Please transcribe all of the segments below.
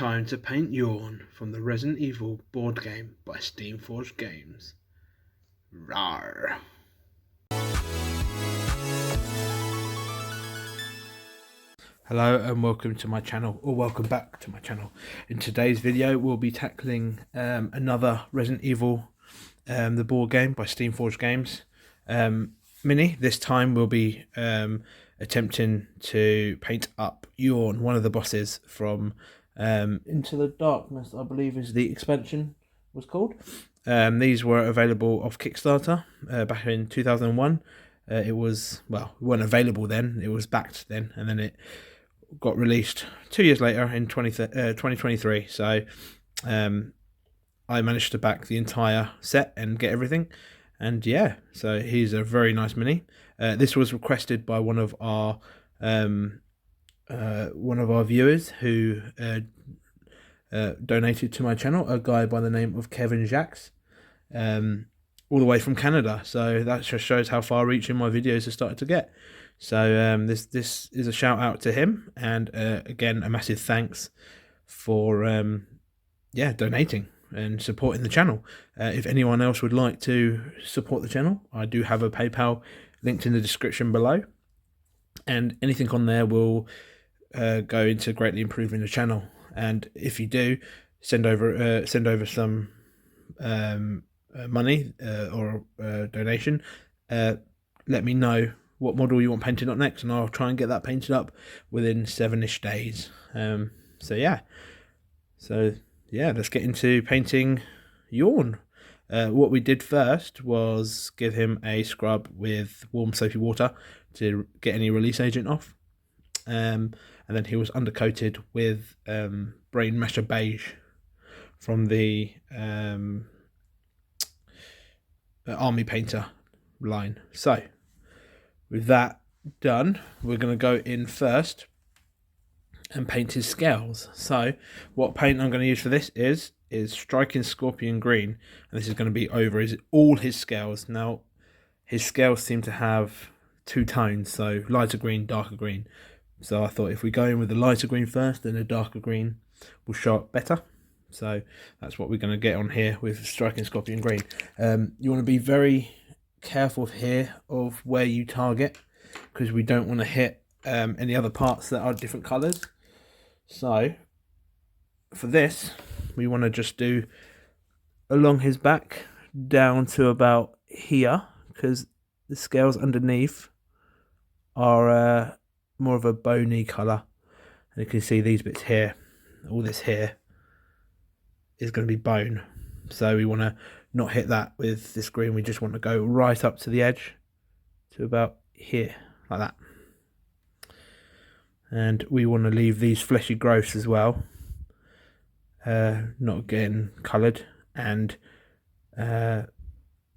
time to paint Yawn from the Resident Evil board game by Steamforged Games. Rawr! Hello and welcome to my channel, or welcome back to my channel. In today's video we'll be tackling another Resident Evil the board game by Steamforged Games mini. This time we'll be attempting to paint up Yawn, one of the bosses from Into the Darkness, I believe is the expansion was called. These were available off Kickstarter back in 2001. It was, well, it weren't available then, it was backed then, and then it got released 2 years later in 2023. So I managed to back the entire set and get everything, and yeah, so he's a very nice mini. This was requested by one of our viewers who donated to my channel, a guy by the name of Kevin Jacques, all the way from Canada. So that just shows how far-reaching my videos have started to get. So this is a shout out to him, and again a massive thanks for donating and supporting the channel. If anyone else would like to support the channel, I do have a PayPal linked in the description below, and anything on there will go into greatly improving the channel. And if you do send over some money or donation, let me know what model you want painted up next, and I'll try and get that painted up within 7-ish days. So yeah, let's get into painting Yawn. What we did first was give him a scrub with warm soapy water to get any release agent off, and then he was undercoated with Brainmatter Beige from the Army Painter line. So with that done, we're going to go in first and paint his scales. So what paint I'm going to use for this is Striking Scorpion Green, and this is going to be over all his scales. Now his scales seem to have two tones, so lighter green, darker green. So I thought if we go in with the lighter green first, then the darker green will show up better. So that's what we're going to get on here with Striking Scorpion Green. You want to be very careful here of where you target, because we don't want to hit any other parts that are different colours. So for this, we want to just do along his back down to about here, because the scales underneath are more of a bony colour, and you can see these bits here, all this here is going to be bone, so we want to not hit that with this green. We just want to go right up to the edge to about here, like that. And we want to leave these fleshy growths as well, not getting coloured, and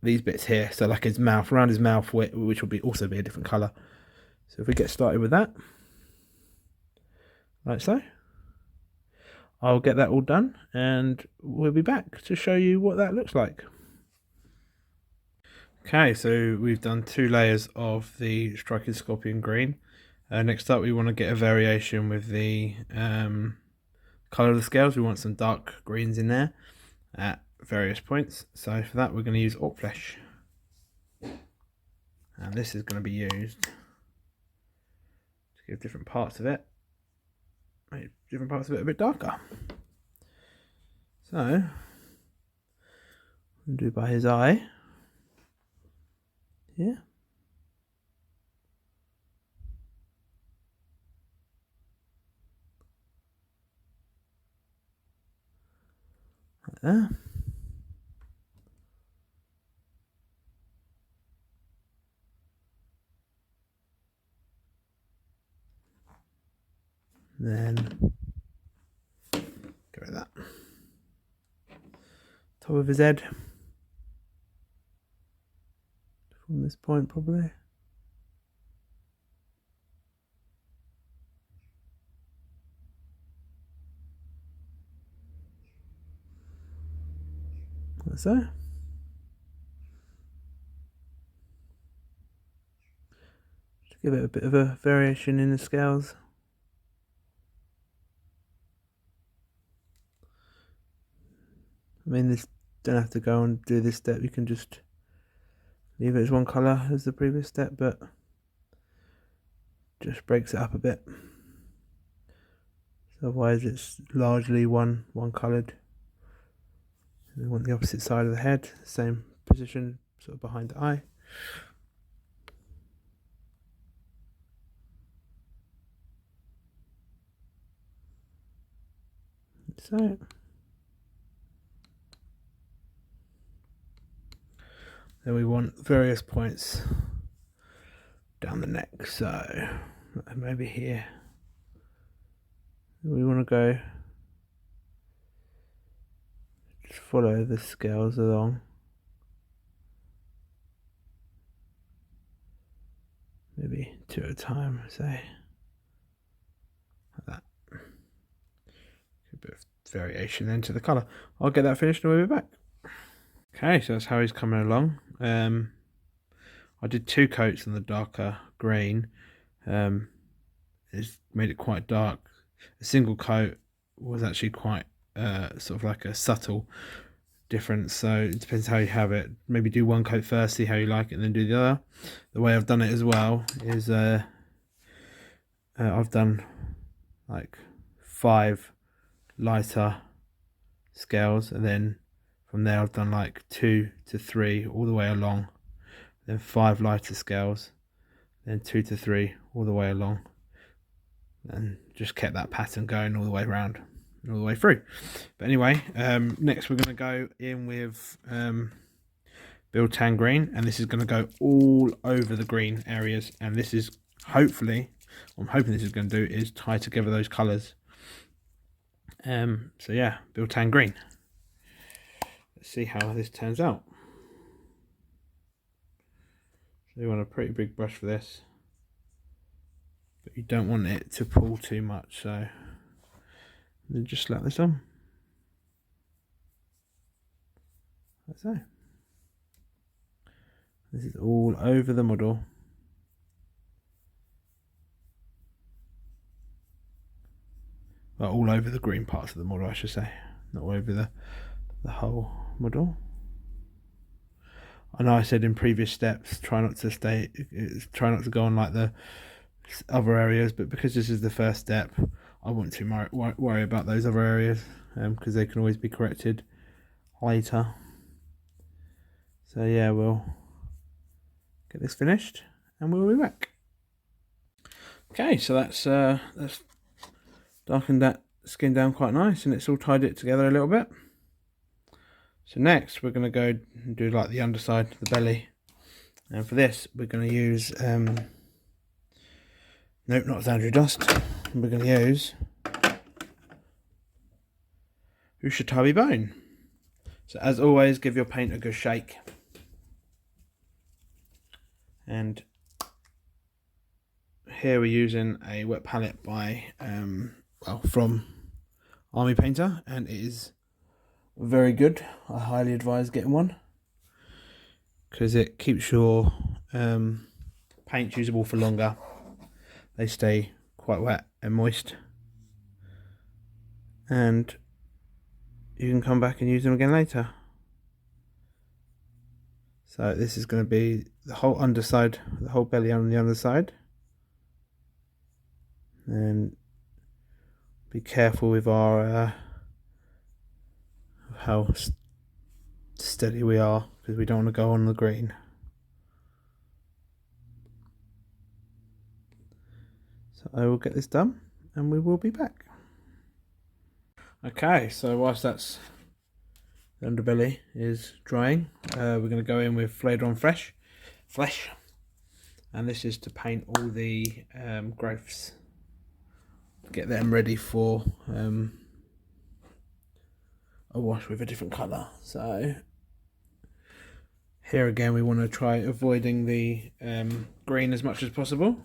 these bits here, so like his mouth, around his mouth, which will also be a different colour. So if we get started with that, like so, I'll get that all done and we'll be back to show you what that looks like. Okay, so we've done 2 layers of the Striking Scorpion Green. Next up, we want to get a variation with the colour of the scales. We want some dark greens in there at various points. So for that, we're going to use Ork Flesh, and this is going to be used to give different parts of it, make different parts of it a bit darker. So I'll do by his eye here. Like there. Then go with that. Top of his head. From this point, probably. Like so. To give it a bit of a variation in the scales. mean, this don't have to go and do this step. You can just leave it as one colour as the previous step, but just breaks it up a bit. So otherwise, it's largely one coloured. We want the opposite side of the head, same position, sort of behind the eye. So then we want various points down the neck. So maybe here we want to go, just follow the scales along. Maybe 2 at a time, say, like that. A bit of variation into the colour. I'll get that finished and we'll be back. Okay, so that's how he's coming along. I did 2 coats on the darker green. It's made it quite dark. A single coat was actually quite sort of like a subtle difference, so it depends how you have it. Maybe do 1 coat first, see how you like it, and then do the other. The way I've done it as well is I've done like 5 lighter scales, and then from there I've done like 2 to 3 all the way along, then 5 lighter scales, then 2 to 3 all the way along, and just kept that pattern going all the way around, all the way through. But anyway, next we're going to go in with Biel-Tan Green, and this is going to go all over the green areas, and this is hopefully, what I'm hoping this is going to do is tie together those colours. So yeah, Biel-Tan Green. Let's see how this turns out. So you want a pretty big brush for this, but you don't want it to pull too much, so then just slap this on, like so. This is all over the model. Well, all over the green parts of the model, I should say, not all over the whole model. I know I said in previous steps, try not to go on like the other areas, but because this is the first step, I won't too worry about those other areas, because they can always be corrected later. So yeah, we'll get this finished and we'll be back. Okay, so that's darkened that skin down quite nice, and it's all tied it together a little bit. So next we're going to go and do like the underside, the belly, and for this we're going to use nope, not Xandria Dust. We're going to use Ushabti Bone. So as always, give your paint a good shake, and here we're using a wet palette by from Army Painter, and it is very good. I highly advise getting one because it keeps your paints usable for longer. They stay quite wet and moist, and you can come back and use them again later. So this is going to be the whole underside, the whole belly on the underside, and be careful with our how steady we are, because we don't want to go on the green. So I will get this done and we will be back. Okay, so whilst that's the underbelly is drying, we're going to go in with Flayed One Flesh, and this is to paint all the growths, get them ready for a wash with a different colour. So here again we want to try avoiding the green as much as possible.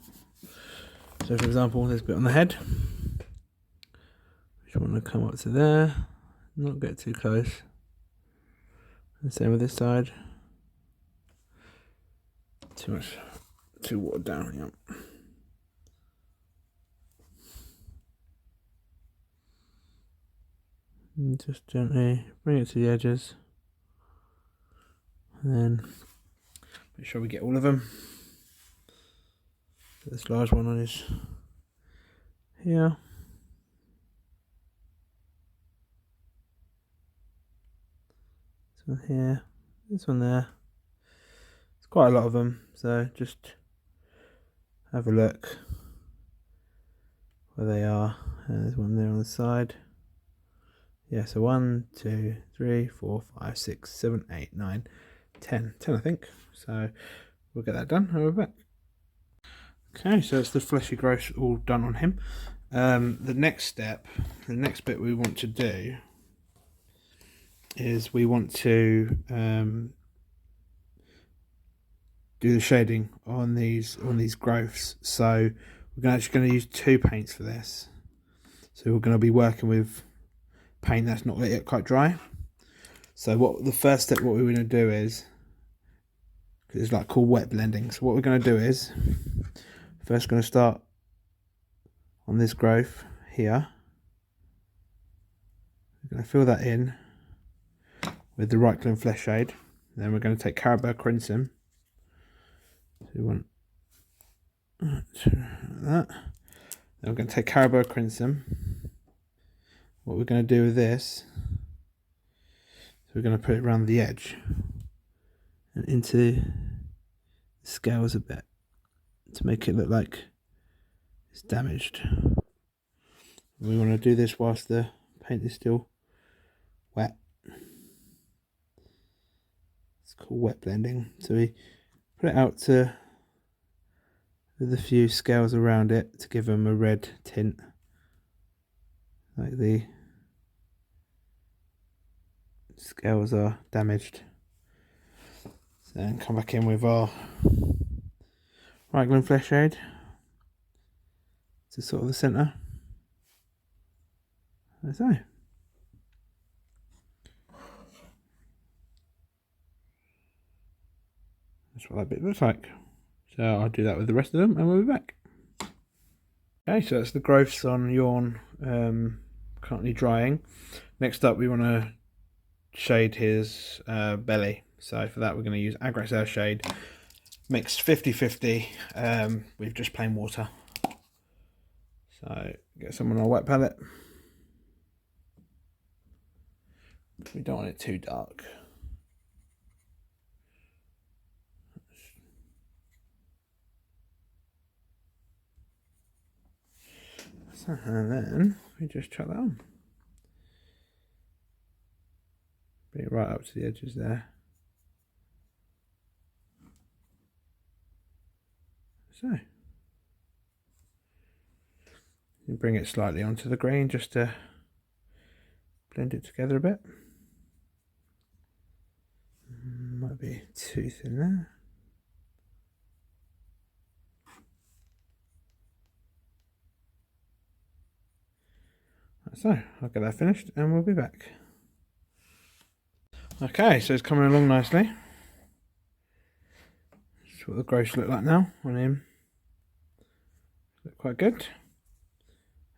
So for example, this bit on the head, just want to come up to there, not get too close. And same with this side. Too watered down, yeah. And just gently bring it to the edges. And then make sure we get all of them. This large one on his here. This one here. This one there. It's quite a lot of them, so just have a look where they are. There's one there on the side. Yeah, so 1, 2, 3, 4, 5, 6, 7, 8, 9, 10. 10 I think. So we'll get that done and we're back. Okay, so it's the fleshy growth all done on him. The next step, the next bit we want to do is we want to do the shading on these growths. So we're actually going to use 2 paints for this. So we're going to be working with paint that's not yet quite dry. So what the first step, what we're going to do is, because it's like called wet blending. So what we're going to do is first going to start on this growth here. We're going to fill that in with the Reikland Flesh shade. Then we're going to take Carabao Crimson. So we want that. Then we're going to take Carabao Crimson. What we're going to do with this, so we're going to put it around the edge and into the scales a bit to make it look like it's damaged. We want to do this whilst the paint is still wet. It's called wet blending. So we put it out to with a few scales around it to give them a red tint, like the scales are damaged. So then come back in with our Reikland Flesh shade to sort of the centre, like so. That's what that bit looks like. So I'll do that with the rest of them and we'll be back. Okay, so that's the growths on Yawn currently drying. Next up we want to shade his belly. So for that we're going to use Agrax Earthshade mixed 50-50 with just plain water. So get some on our wet palette. We don't want it too dark. So, and then we just chuck that on. Bring it right up to the edges there. So you bring it slightly onto the green just to blend it together a bit. Might be too thin there. So I'll get that finished and we'll be back. Okay, so it's coming along nicely. That's what the growths look like now on him. Look quite good.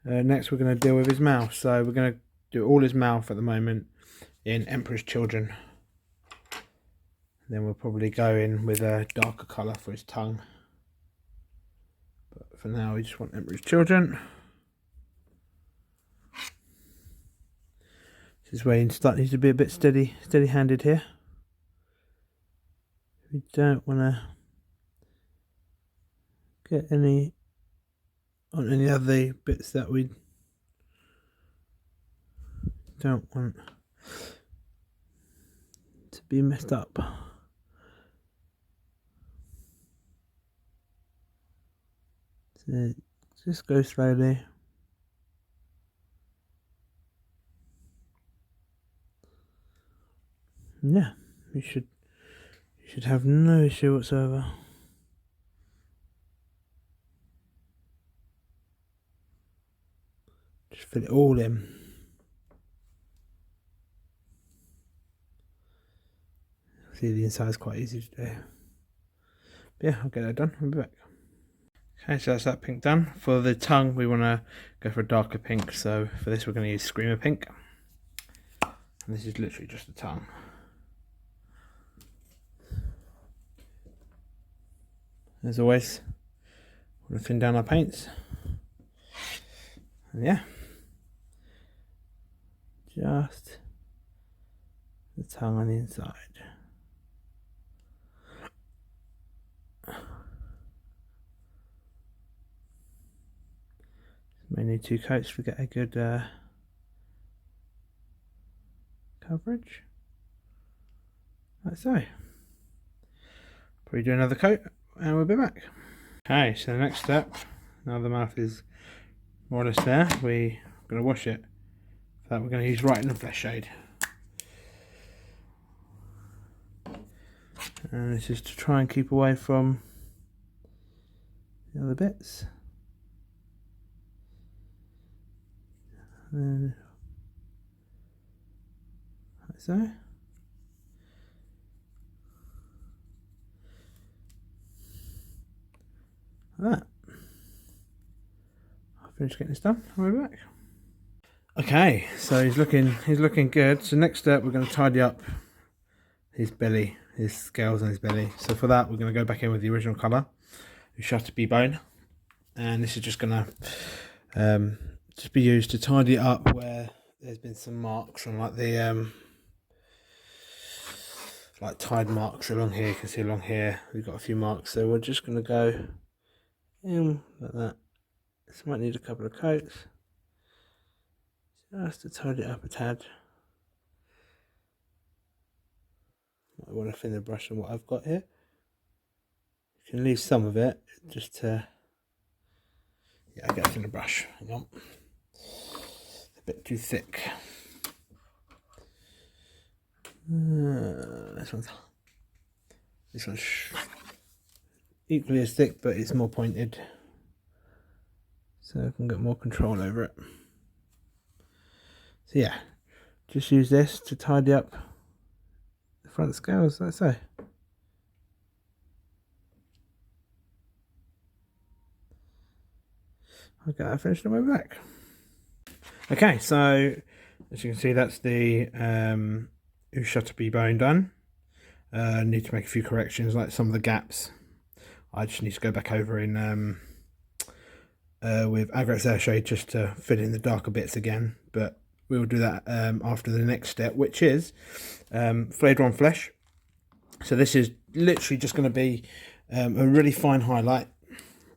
Next we're going to deal with his mouth. So we're going to do all his mouth at the moment in Emperor's Children. Then we'll probably go in with a darker colour for his tongue. But for now we just want Emperor's Children. This is where you needs to be a bit steady-handed here. We don't want to get any on any of the bits that we don't want to be messed up. So just go slowly. Yeah, you should have no issue whatsoever. Just fill it all in. See, the inside is quite easy to do. But yeah, I'll get that done. I'll be back. Okay, so that's that pink done. For the tongue, we want to go for a darker pink. So for this, we're going to use Screamer Pink. And this is literally just the tongue. As always, we're going to thin down our paints. And yeah, just the tongue on the inside. May need 2 coats to get a good coverage. Like so. Probably do another coat and we'll be back. Okay, so the next step, now the mouth is more or less there, we're going to wash it. For that we're going to use Reikland Earthshade. And this is to try and keep away from the other bits. And like so. Like that. I'll finish getting this done. I'll be back. Okay, so he's looking good. So next step, we're going to tidy up his belly, his scales on his belly. So for that, we're going to go back in with the original colour, Ushabti Bone, and this is just going to just be used to tidy it up where there's been some marks on like the like tide marks along here. You can see along here we've got a few marks, so we're just going to go in like that. This might need a couple of coats just to tidy it up a tad. I want to thin the brush on what I've got here. You can leave some of it just to, yeah, I get it in the brush. Hang on, it's a bit too thick. This one's equally as thick, but it's more pointed, so I can get more control over it. So yeah, just use this to tidy up the front scales, like so. I'll get that finished and we'll be back. Okay, so as you can see, that's the Ushabti Bone done. I need to make a few corrections, like some of the gaps. I just need to go back over in with Agrax Earthshade just to fill in the darker bits again, but we'll do that after the next step, which is Flayed One Flesh. So this is literally just going to be a really fine highlight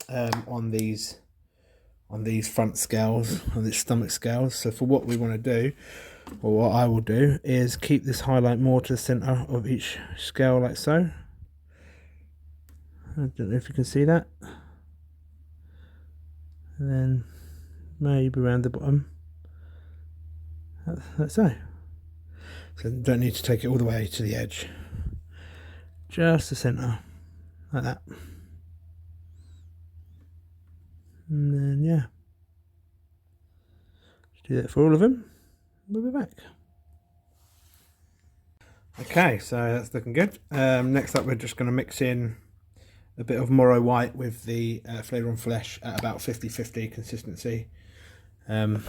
on these front scales, on these stomach scales. So for what we want to do, or what I will do, is keep this highlight more to the centre of each scale, like so. I don't know if you can see that. And then maybe around the bottom, like so. So don't need to take it all the way to the edge, just the centre, like that. And then yeah, just do that for all of them. We'll be back. Okay, so that's looking good. Next up, we're just going to mix in a bit of Morrow White with the Flayed One Flesh at about 50-50 consistency. So you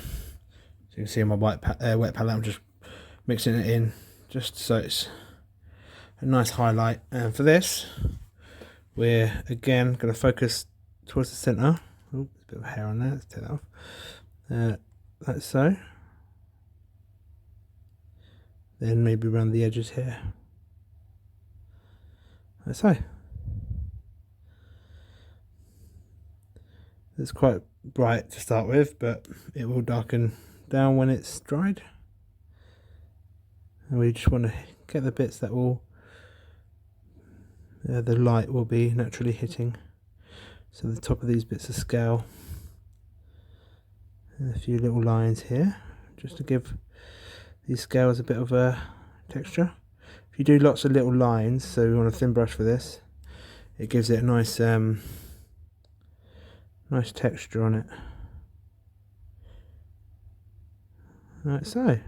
can see on my wet palette, I'm just mixing it in just so it's a nice highlight. And for this, we're again going to focus towards the centre. Oh, there's a bit of hair on there, let's take that off. Like so. Then maybe around the edges here, like so. It's quite bright to start with, but it will darken down when it's dried. And we just want to get the bits that will, the light will be naturally hitting. So the top of these bits of scale, and a few little lines here, just to give these scales a bit of a texture. If you do lots of little lines, so we want a thin brush for this, it gives it a nice nice texture on it, like so.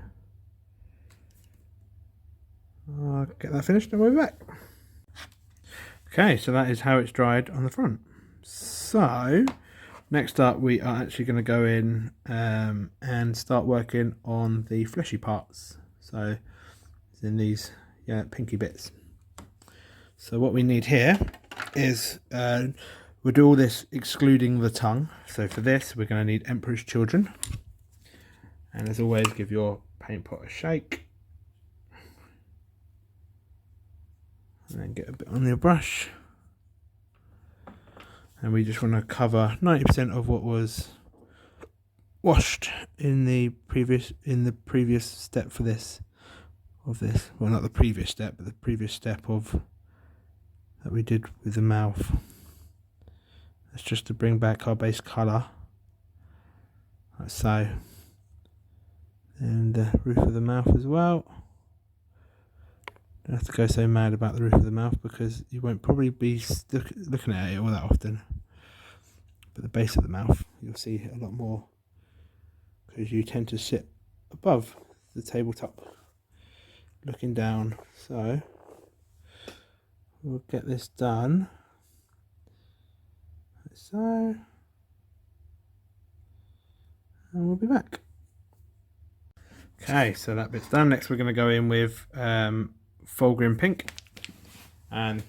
I'll get that finished and we'll be back. Okay, so that is how it's dried on the front. So next up, we are actually going to go in and start working on the fleshy parts. So it's in these pinky bits. So what we need here is, we'll do all this excluding the tongue. So for this, we're going to need Emperor's Children. And as always, give your paint pot a shake. And then get a bit on your brush. And we just want to cover 90% of what was washed in the previous step for this. Well, not the previous step, but the previous step that we did with the mouth. That's just to bring back our base colour, like so. And the roof of the mouth as well. Don't have to go so mad about the roof of the mouth because you won't probably be looking at it all that often. But the base of the mouth, you'll see a lot more because you tend to sit above the tabletop looking down. So we'll get this done like so, and we'll be back. Okay, so that bit's done. Next we're going to go in with Fulgrim Pink, and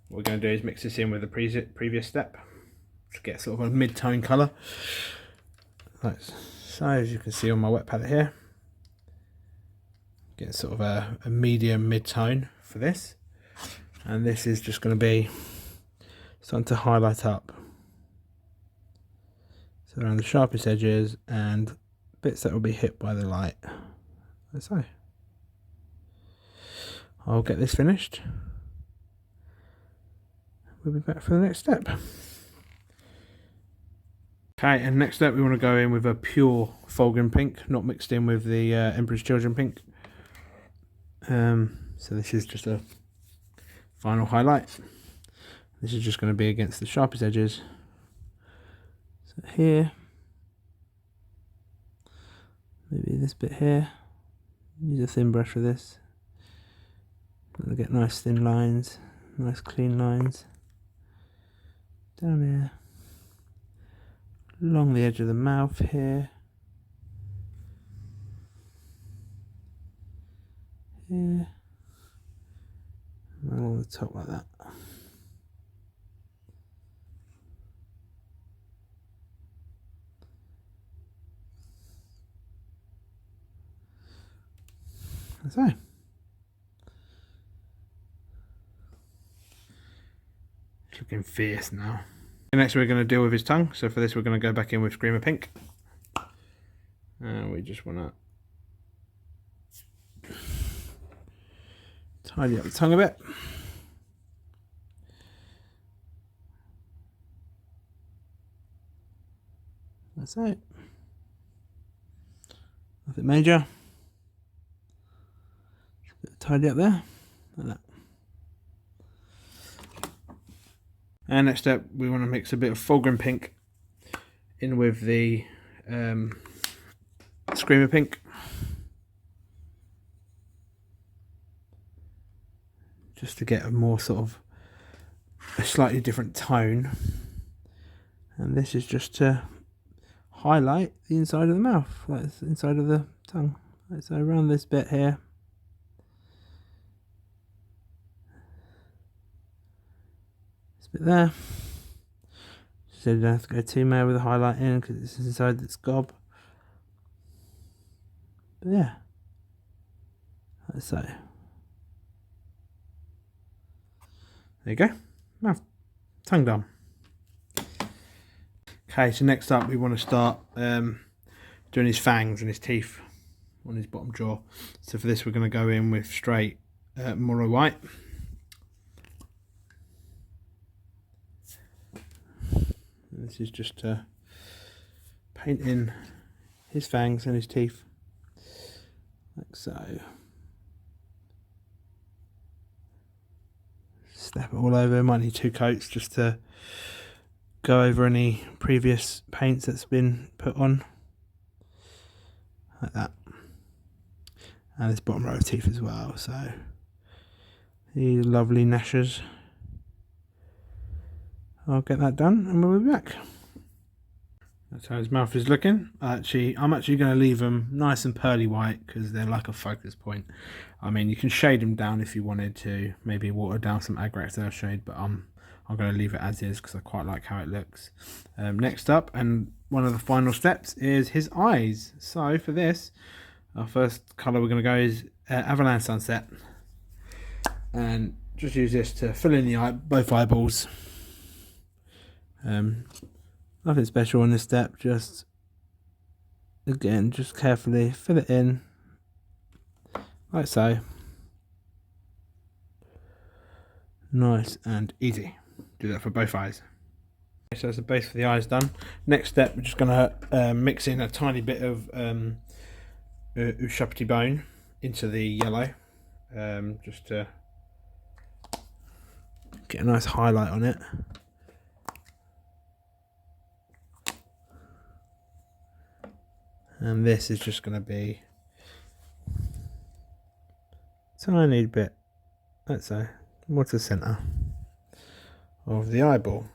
what we're going to do is mix this in with the previous step to get sort of a mid-tone colour, like so, as you can see on my wet palette here. Get sort of a medium mid-tone for this, and this is just going to be starting to highlight up, so around the sharpest edges and bits that will be hit by the light, like so. I'll get this finished. We'll be back for the next step. Okay, and next up we want to go in with a pure Fulgrim Pink, not mixed in with the Emperor's Children Pink. So this is just a final highlight. This is just going to be against the sharpest edges. So here, maybe this bit here. Use a thin brush for this. I'll get nice thin lines, nice clean lines. Down here, along the edge of the mouth here. Here, and along the top like that. That's right. It's looking fierce now. Next we're going to deal with his tongue. So for this we're going to go back in with Screamer Pink. And we just want to tidy up the tongue a bit. That's it. Nothing major. Just a bit tidy up there, like that. And next up, we want to mix a bit of Fulgrim Pink in with the Screamer Pink. Just to get a more sort of a slightly different tone. And this is just to highlight the inside of the mouth, like the inside of the tongue. Like so around this bit here. This bit there. So you don't have to go too mad with the highlight in because it's inside this gob. But yeah. Like so. There you go. Mouth, tongue done. Okay, so next up we want to start doing his fangs and his teeth on his bottom jaw. So for this we're going to go in with straight Morrow White. And this is just to paint in his fangs and his teeth, like so. Snap it all over. Might need 2 coats just to go over any previous paints that's been put on, like that. And this bottom row of teeth as well. So these lovely gnashers. I'll get that done and we'll be back. That's how his mouth is looking. I'm actually going to leave them nice and pearly white because they're like a focus point. I mean, you can shade them down if you wanted to, maybe water down some Agrax Earthshade, but I'm going to leave it as is because I quite like how it looks. Next up, and one of the final steps, is his eyes. So for this, our first colour we're going to go is Averland Sunset, and just use this to fill in the both eyeballs. Nothing special on this step, just again, just carefully fill it in like so. Nice and easy. Do that for both eyes. Okay, so that's the base for the eyes done. Next step, we're just going to mix in a tiny bit of Ushabti Bone into the yellow, just to get a nice highlight on it. And this is just going to be a tiny bit, let's say, more to the centre of the eyeball.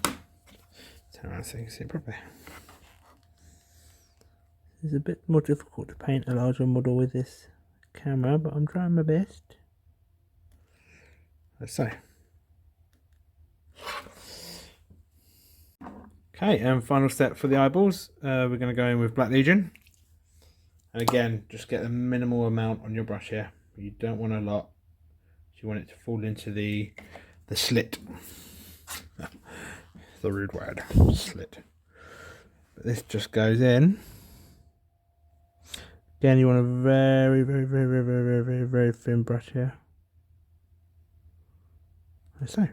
Turn around so you can see it properly. It's a bit more difficult to paint a larger model with this camera, but I'm trying my best. Let's say. Okay, and final step for the eyeballs, we're going to go in with Black Legion. And again, just get a minimal amount on your brush here. You don't want a lot. You want it to fall into the slit. The rude word, slit. But this just goes in. Again, you want a very, very, very, very, very, very, very thin brush here. Like so.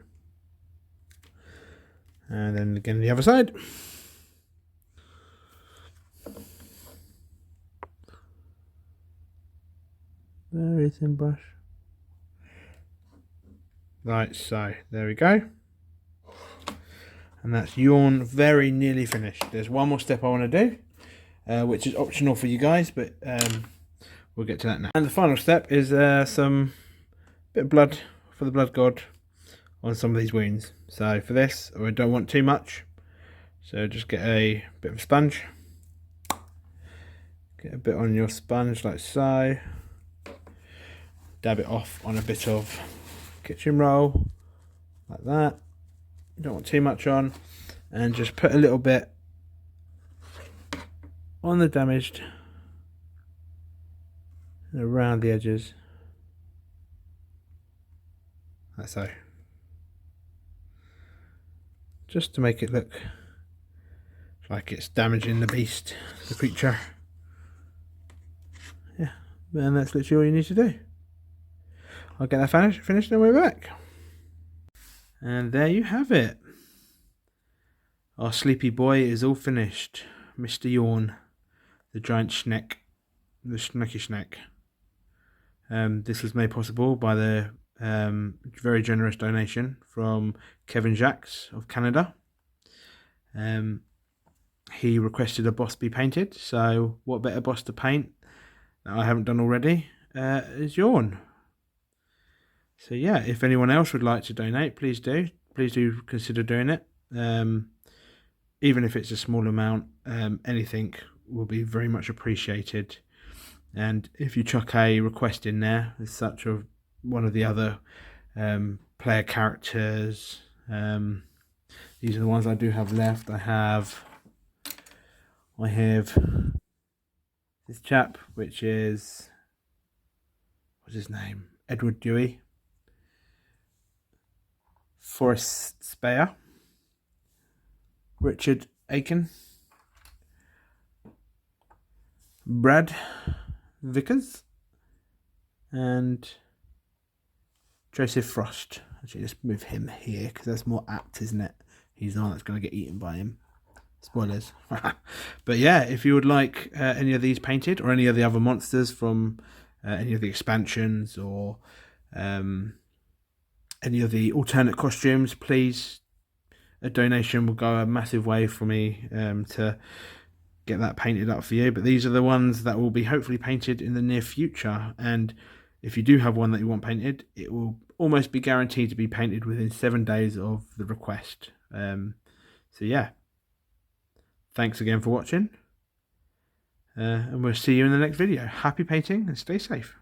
And then again the other side. Very thin brush. Right, so there we go. And that's Yawn very nearly finished. There's one more step I want to do, which is optional for you guys, but we'll get to that now. And the final step is some bit of blood for the blood god on some of these wounds. So for this, I don't want too much, so just get a bit of a sponge, get a bit on your sponge like so, dab it off on a bit of kitchen roll like that. You don't want too much on, and just put a little bit on the damaged and around the edges like so, just to make it look like it's damaging the beast, the creature. Yeah, and that's literally all you need to do. I'll get that finished and we're back. And there you have it. Our sleepy boy is all finished. Mr. Yawn, the giant schneck, the schnecky schneck. This was made possible by the very generous donation from Kevin Jacques of Canada. He requested a boss be painted, so what better boss to paint that I haven't done already is Yawn. So yeah, if anyone else would like to donate, please do consider doing it. Even if it's a small amount, anything will be very much appreciated. And if you chuck a request in there as such of one of the other player characters, these are the ones I do have left. I have this chap, which is, what's his name? Edward Dewey. Forrest Speyer, Richard Aiken, Brad Vickers, and Joseph Frost. Actually, let's move him here because that's more apt, isn't it? He's the one that's going to get eaten by him. Spoilers. But yeah, if you would like any of these painted, or any of the other monsters from any of the expansions, or any of the alternate costumes, please, a donation will go a massive way for me to get that painted up for you. But these are the ones that will be hopefully painted in the near future. And if you do have one that you want painted, it will almost be guaranteed to be painted within 7 days of the request. So yeah, thanks again for watching, and we'll see you in the next video. Happy painting and stay safe.